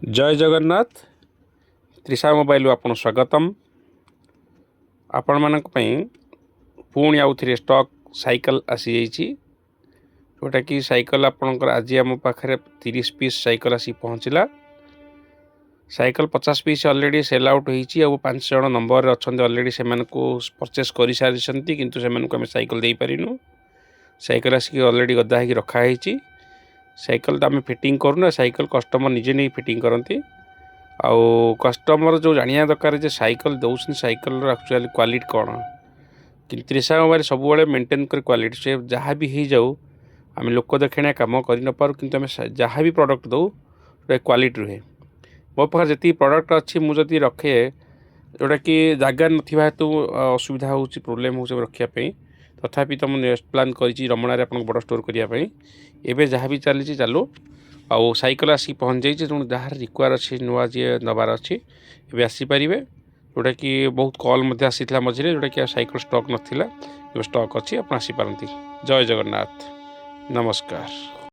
जय जगन्नाथ त्रिशा मोबाइल आपन स्वागतम। आपण मानक पई पुणी आउ थे स्टॉक साइकिल आसी जाइए जोटा कि साइकिल आपणकर आज आम पाखे 30 पीस साइकिल आसी पहुँचला। Cycle 50 piece already sell out होती 5 जन नंबर अच्छा ऑलरेडी से परचेस कर सारी किंतु से आम साइकिल दे पारिनु। साइकिल आसिक ऑलरेडी गदा हो रखाही। साइकिल तो आम फिटिंग करूना, साइकिल कस्टमर निजे नहीं फिटिंग करती। आउ कस्टमर जो जानिया दरकार जे साइकिल दौरान साइकिल एक्चुअली क्वालिटी कौन कि त्रिशा मोबाइल सब मेंटेन कर क्वालिटी से जहाँ भी हो जाऊ आम लोक देखा कम कर न पार कि जहाँ भी प्रोडक्ट दो क्वालिटी रुहे। मो पाखे जी प्रोडक्ट अच्छी मुझे रखे जोटा कि जगह ना हेतु असुविधा हो प्रोब्लेम हो रखापी तथापि तो मुझे प्लां कर रमणार बड़ स्टोर करने एवं जहाँ भी चली चलू आउ साइकिल आसिक पहुँच जाइए तेणु जहाँ रिक्वायर अच्छी नुआ जी नबार अच्छी एवं आसीपारे जोटा कि बहुत कॉल आसी मझे जोटा कि साइकिल स्टॉक नाला स्टॉक अच्छी आप आसीपारती। जय जगन्नाथ, नमस्कार।